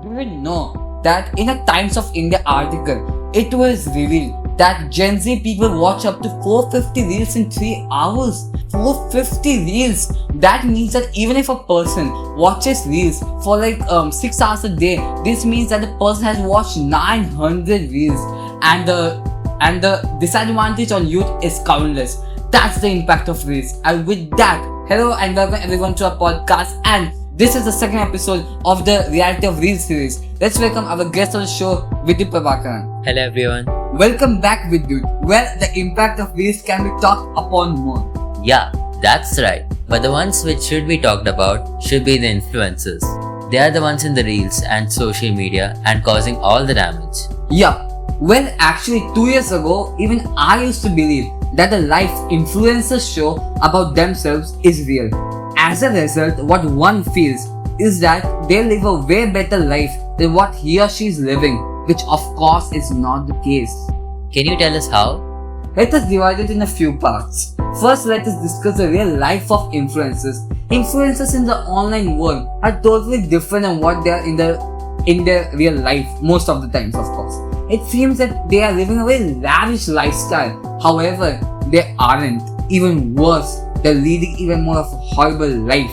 you even know that in a Times of India article, it was revealed that Gen Z people watch up to 450 reels in 3 hours. 450 reels. That means that even if a person watches reels for 6 hours a day, this means that the person has watched 900 reels. And the disadvantage on youth is countless. That's the impact of reels. And with that, hello and welcome everyone to our podcast. And this is the second episode of the Reality of Reels series. Let's welcome our guest on the show, Vidyut Prabhakaran. Hello everyone. Welcome back, Vidyut. Well, the impact of reels can be talked upon more. Yeah, that's right. But the ones which should be talked about should be the influencers. They are the ones in the reels and social media and causing all the damage. Yeah. Well, actually 2 years ago, even I used to believe that the life influencers show about themselves is real. As a result, what one feels is that they live a way better life than what he or she is living, which of course is not the case. Can you tell us how? Let us divide it in a few parts. First, let us discuss the real life of influencers. Influencers in the online world are totally different than what they are in their real life, most of the times, of course. It seems that they are living a very lavish lifestyle. However, they aren't. Even worse, they're leading even more of a horrible life.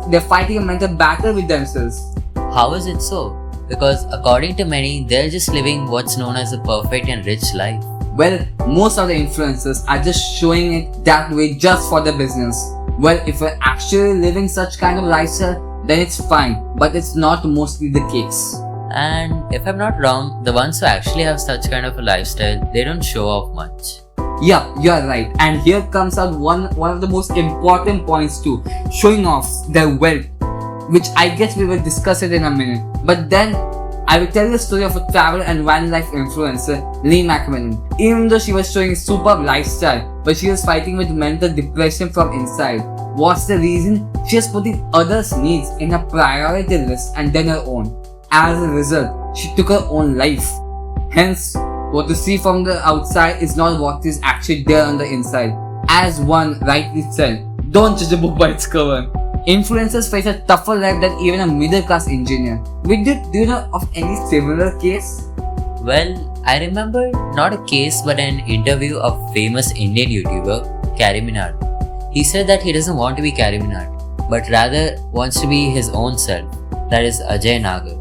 They're fighting a mental battle with themselves. How is it so? Because according to many, they're just living what's known as a perfect and rich life. Well, most of the influencers are just showing it that way just for the business. Well, if we're actually living such kind of lifestyle, then it's fine, but it's not mostly the case. And if I'm not wrong, the ones who actually have such kind of a lifestyle, they don't show off much. Yeah, you're right. And here comes out one of the most important points too, showing off their wealth, which I guess we will discuss it in a minute. But then, I will tell you the story of a travel and wildlife influencer, Lee MacMillan. Even though she was showing a superb lifestyle, but she was fighting with mental depression from inside. What's the reason? She was putting others' needs in a priority list and then her own. As a result, she took her own life. Hence, what you see from the outside is not what is actually there on the inside. As one rightly said, don't judge a book by its cover. Influencers face a tougher life than even a middle-class engineer. Vidyut, do you know of any similar case? Well, I remember not a case but an interview of famous Indian YouTuber, Carry Minard. He said that he doesn't want to be Carry Minard, but rather wants to be his own self, that is Ajay Nagar.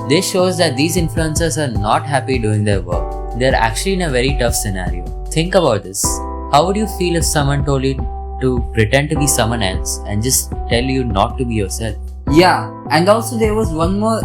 This shows that these influencers are not happy doing their work. They are actually in a very tough scenario. Think about this. How would you feel if someone told you to pretend to be someone else and just tell you not to be yourself? Yeah, and also there was one more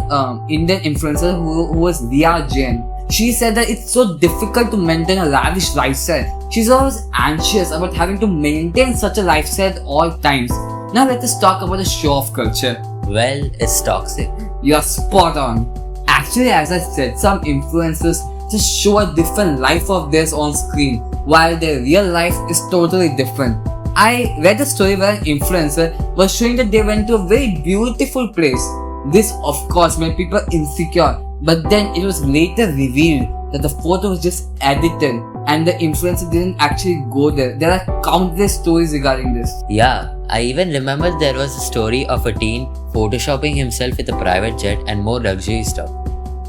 Indian influencer who was Riya Jain. She said that it's so difficult to maintain a lavish lifestyle. She's always anxious about having to maintain such a lifestyle at all times. Now let us talk about the show-off culture. Well, it's toxic. You're spot on. Actually, as I said, some influencers just show a different life of theirs on screen, while their real life is totally different. I read a story where an influencer was showing that they went to a very beautiful place. This, of course, made people insecure, but then it was later revealed that the photo was just edited and the influencer didn't actually go there. There are countless stories regarding this. Yeah, I even remember there was a story of a teen photoshopping himself with a private jet and more luxury stuff.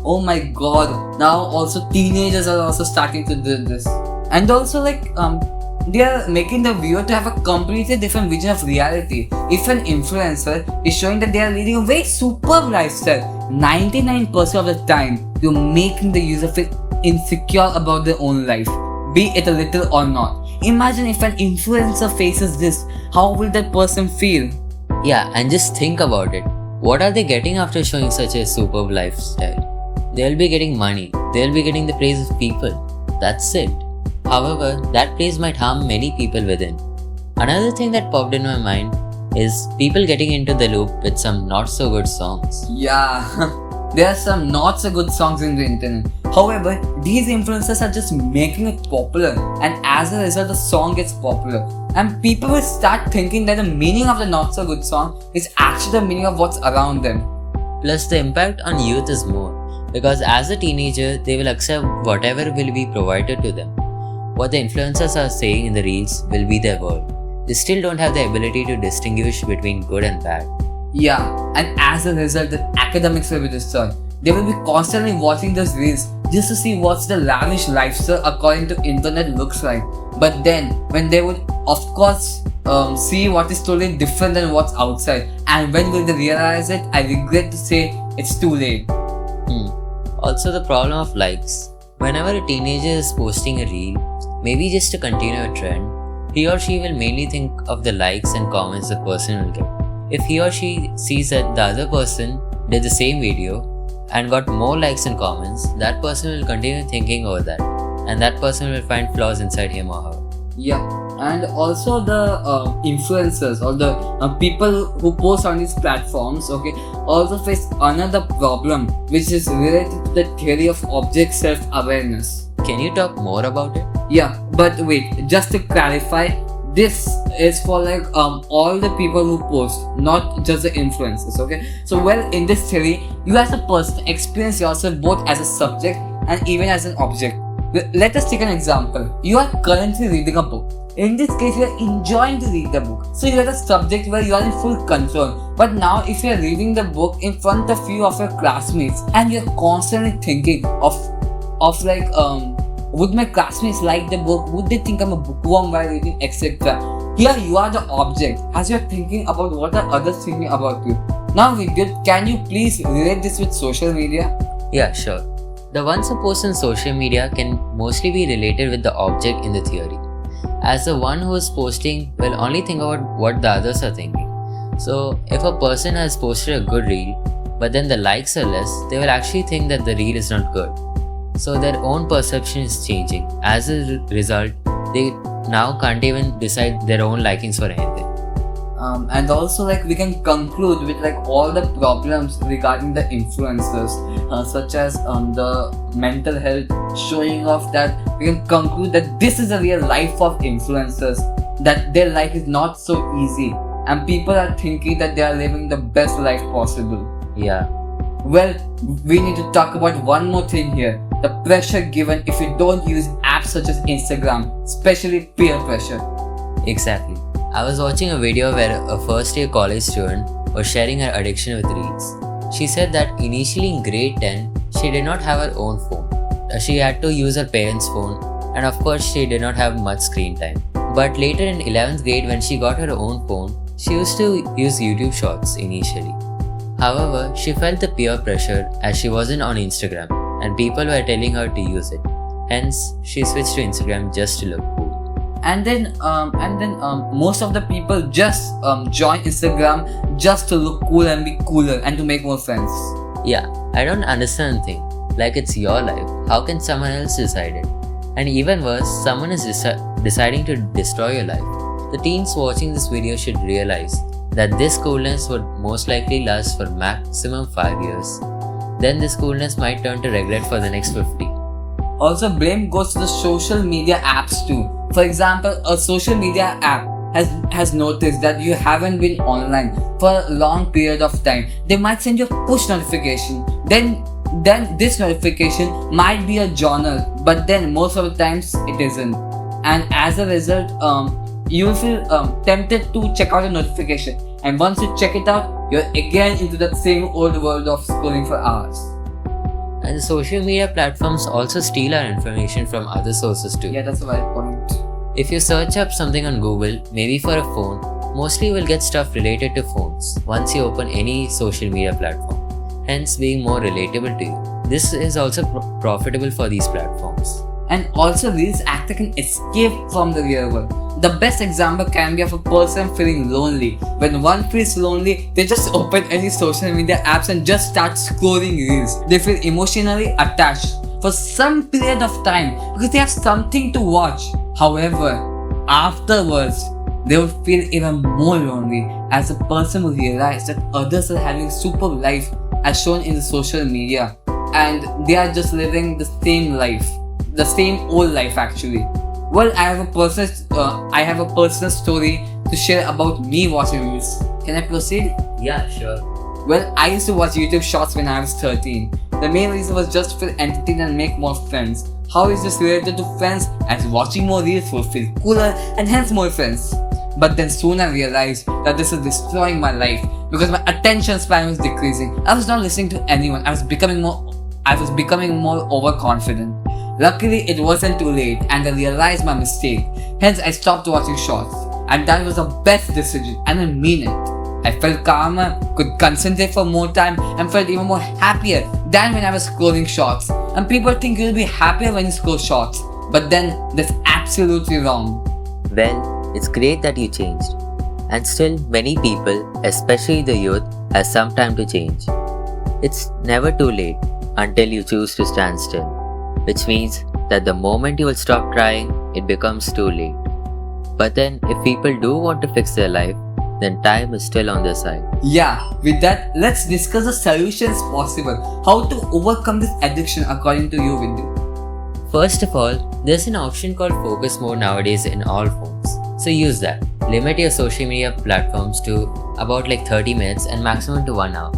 Oh my god, now also teenagers are also starting to do this. And also they are making the viewer to have a completely different vision of reality. If an influencer is showing that they are leading a very superb lifestyle, 99% of the time, you're making the user feel insecure about their own life, be it a little or not. Imagine if an influencer faces this, how will that person feel? Yeah, and just think about it. What are they getting after showing such a superb lifestyle? They'll be getting money. They'll be getting the praise of people. That's it. However, that praise might harm many people within. Another thing that popped in my mind is people getting into the loop with some not so good songs. Yeah, there are some not so good songs in the internet. However, these influencers are just making it popular, and as a result the song gets popular. And people will start thinking that the meaning of the not so good song is actually the meaning of what's around them. Plus the impact on youth is more, because as a teenager they will accept whatever will be provided to them. What the influencers are saying in the reels will be their word. They still don't have the ability to distinguish between good and bad. Yeah, and as a result, the academics will be destroyed. They will be constantly watching those reels just to see what's the lavish lifestyle according to internet looks like. But then, when they would, of course, see what is totally different than what's outside, and when will they realize it? I regret to say it's too late. Also, the problem of likes. Whenever a teenager is posting a reel, maybe just to continue a trend, he or she will mainly think of the likes and comments the person will get. If he or she sees that the other person did the same video and got more likes and comments, that person will continue thinking over that, and that person will find flaws inside him or her. Yeah, and also the influencers or the people who post on these platforms, okay, also face another problem which is related to the theory of object self-awareness. Can you talk more about it? Yeah, but wait, just to clarify, this is for like all the people who post, not just the influencers, okay? So well, in this theory, you as a person experience yourself both as a subject and even as an object. Let us take an example. You are currently reading a book. In this case, you are enjoying to read the book. So you are the subject where you are in full control. But now if you are reading the book in front of you of your classmates and you are constantly thinking of like would my classmates like the book? Would they think I'm a bookworm while reading, etc.? Here you are the object as you are thinking about what are others thinking about you. Now Vidit, can you please relate this with social media? Yeah, sure. The ones who post on social media can mostly be related with the object in the theory, as the one who is posting will only think about what the others are thinking. So if a person has posted a good reel, but then the likes are less, they will actually think that the reel is not good. So their own perception is changing. As a result, they now can't even decide their own likings for anything. And also like we can conclude with like all the problems regarding the influencers, such as the mental health, showing off, that we can conclude that this is a real life of influencers, that their life is not so easy and people are thinking that they are living the best life possible. Yeah. Well, we need to talk about one more thing here. The pressure given if you don't use apps such as Instagram, especially peer pressure. Exactly. I was watching a video where a first year college student was sharing her addiction with reels. She said that initially in grade 10, she did not have her own phone. She had to use her parents' phone, and of course she did not have much screen time. But later in 11th grade, when she got her own phone, she used to use YouTube Shorts initially. However, she felt the peer pressure as she wasn't on Instagram and people were telling her to use it. Hence, she switched to Instagram just to look cool. And then most of the people just join Instagram just to look cool and be cooler and to make more friends. Yeah, I don't understand the thing. Like, it's your life. How can someone else decide it? And even worse, someone is deciding to destroy your life. The teens watching this video should realize that this coolness would most likely last for maximum 5 years. Then this coolness might turn to regret for the next 50. Also, blame goes to the social media apps too. For example, a social media app has noticed that you haven't been online for a long period of time. They might send you a push notification. Then this notification might be a journal, but then most of the times it isn't. And as a result, you will feel tempted to check out a notification. And once you check it out, you're again into that same old world of scrolling for hours. And the social media platforms also steal our information from other sources too. Yeah, that's a valid point. If you search up something on Google, maybe for a phone, mostly you will get stuff related to phones once you open any social media platform, hence being more relatable to you. This is also profitable for these platforms. And also, reels act like an escape from the real world. The best example can be of a person feeling lonely. When one feels lonely, they just open any social media apps and just start scrolling reels. They feel emotionally attached for some period of time because they have something to watch. However, afterwards, they will feel even more lonely as a person will realize that others are having superb life as shown in the social media, and they are just living the same life, the same old life actually. Well, I have a personal story to share about me watching reels. Can I proceed? Yeah, sure. Well, I used to watch YouTube Shorts when I was 13. The main reason was just to feel entertained and make more friends. How is this related to friends? As watching more reels will feel cooler and hence more friends. But then soon I realized that this is destroying my life because my attention span was decreasing. I was not listening to anyone. I was becoming more overconfident. Luckily, it wasn't too late and I realized my mistake. Hence, I stopped watching shorts. And that was the best decision, and I mean it. I felt calmer, could concentrate for more time, and felt even more happier than when I was scrolling shorts. And people think you'll be happier when you scroll shorts. But then, that's absolutely wrong. Well, it's great that you changed. And still, many people, especially the youth, have some time to change. It's never too late until you choose to stand still, which means that the moment you will stop trying, it becomes too late. But then, if people do want to fix their life, then time is still on their side. Yeah, with that, let's discuss the solutions possible. How to overcome this addiction according to you, Vidhu? First of all, there's an option called focus mode nowadays in all phones. So use that. Limit your social media platforms to about 30 minutes and maximum to 1 hour.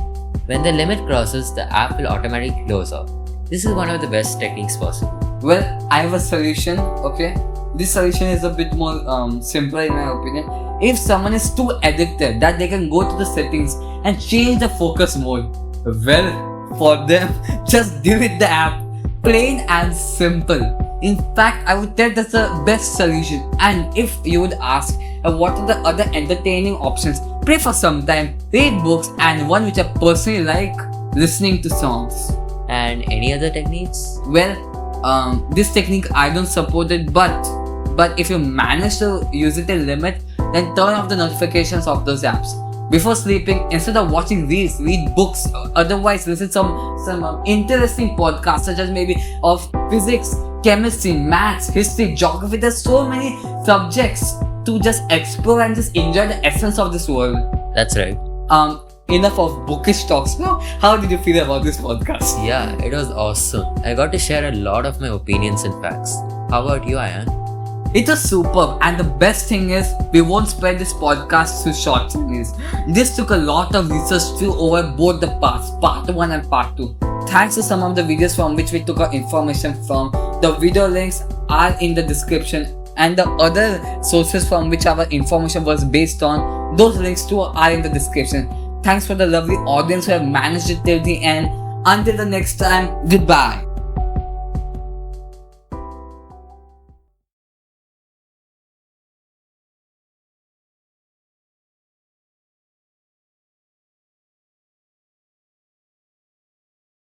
When the limit crosses, the app will automatically close off. This is one of the best techniques possible. Well, I have a solution, okay? This solution is a bit more simpler in my opinion. If someone is too addicted that they can go to the settings and change the focus mode, well, for them, just delete the app. Plain and simple. In fact, I would tell that's the best solution. And if you would ask, what are the other entertaining options? Pray for some time, read books, and one which I personally like, listening to songs. And any other techniques? Well, this technique I don't support it, but if you manage to use it a limit, then turn off the notifications of those apps. Before sleeping, instead of watching reels, read books. Otherwise, listen to some interesting podcasts such as maybe of physics, chemistry, maths, history, geography. There's so many subjects to just explore and just enjoy the essence of this world. That's right. Enough of bookish talks now. How did you feel about this podcast? Yeah, it was awesome. I got to share a lot of my opinions and facts. How about you, Ayan? It was superb, and the best thing is we won't spread this podcast through short series. This took a lot of research through over both the parts, part 1 and part 2. Thanks to some of the videos from which we took our information from. The video links are in the description, and the other sources from which our information was based on, those links too are in the description. Thanks for the lovely audience who have managed it till the end. Until the next time, goodbye.